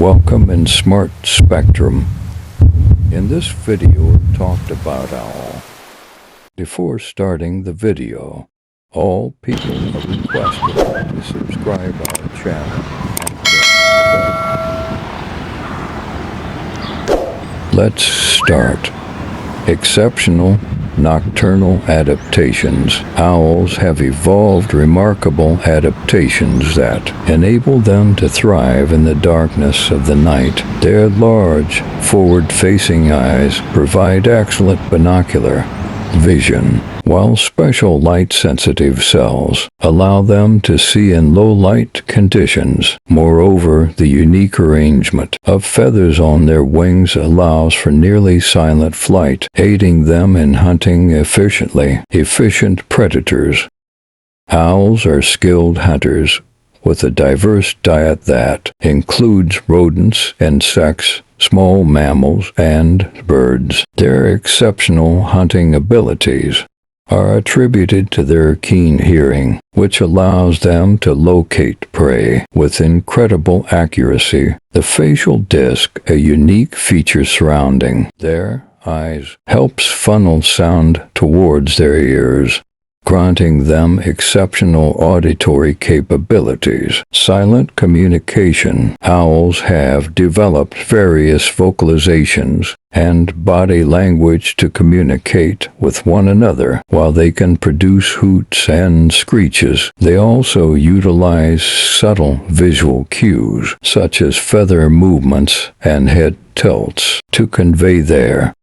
Welcome in Smart Spectrum. In this video, I talked about owl. Before starting the video, all people are requested to subscribe our channel and press the bell. Let's start. Exceptional nocturnal adaptations. Owls have evolved remarkable adaptations that enable them to thrive in the darkness of the night. Their large, forward-facing eyes provide excellent binocular vision, while special light-sensitive cells allow them to see in low-light conditions. Moreover, the unique arrangement of feathers on their wings allows for nearly silent flight, aiding them in hunting efficient predators. Owls are skilled hunters with a diverse diet that includes rodents, insects, small mammals, and birds. Their exceptional hunting abilities are attributed to their keen hearing, which allows them to locate prey with incredible accuracy. The facial disc, a unique feature surrounding their eyes, helps funnel sound towards their ears, granting them exceptional auditory capabilities. Silent communication. Owls have developed various vocalizations and body language to communicate with one another. While they can produce hoots and screeches, they also utilize subtle visual cues, such as feather movements and head tilts, to convey their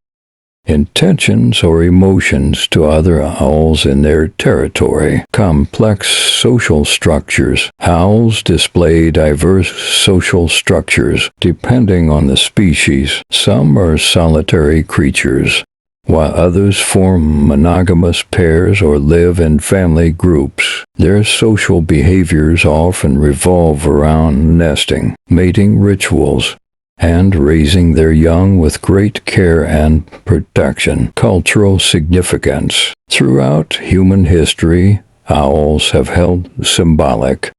intentions or emotions to other owls in their territory. Complex social structures. Owls display diverse social structures depending on the species. Some are solitary creatures, while others form monogamous pairs or live in family groups. Their social behaviors often revolve around nesting, mating rituals, and raising their young with great care and protection. Cultural significance. Throughout human history, owls have held symbolic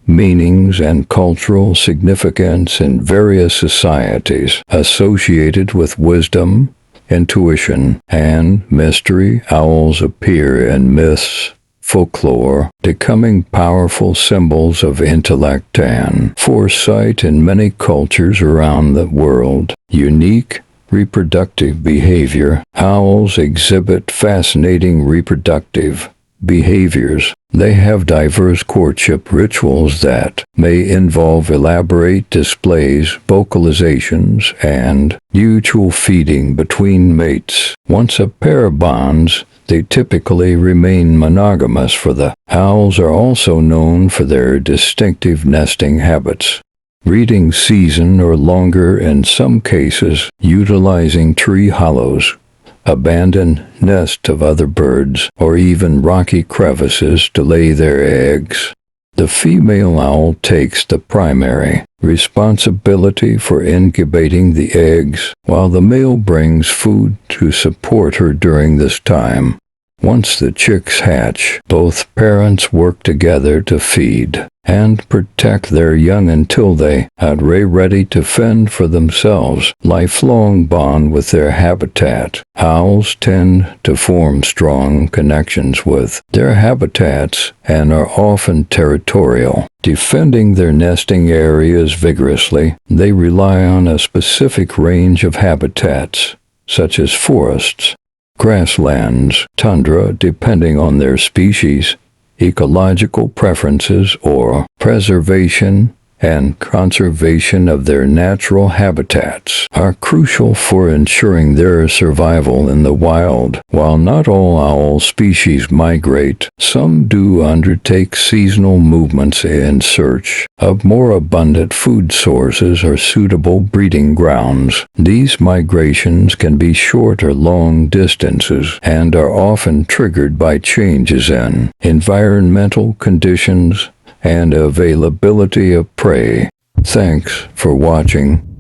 meanings and cultural significance in various societies. Associated with wisdom, intuition, and mystery, owls appear in myths, folklore, becoming powerful symbols of intellect and foresight in many cultures around the world. Unique reproductive behavior. Owls exhibit fascinating reproductive behaviors. They have diverse courtship rituals that may involve elaborate displays, vocalizations, and mutual feeding between mates. Once a pair bonds, they typically remain monogamous. The owls are also known for their distinctive nesting habits, breeding season or longer in some cases, utilizing tree hollows, abandoned nests of other birds, or even rocky crevices to lay their eggs. The female owl takes the primary responsibility for incubating the eggs, while the male brings food to support her during this time. Once the chicks hatch, both parents work together to feed and protect their young until they are ready to fend for themselves. Lifelong bond with their habitat. Owls tend to form strong connections with their habitats and are often territorial, defending their nesting areas vigorously. They rely on a specific range of habitats, such as forests, grasslands, tundra, depending on their species, ecological preferences, or preservation and conservation of their natural habitats are crucial for ensuring their survival in the wild. While not all owl species migrate, some do undertake seasonal movements in search of more abundant food sources or suitable breeding grounds. These migrations can be short or long distances and are often triggered by changes in environmental conditions and availability of prey. Thanks for watching.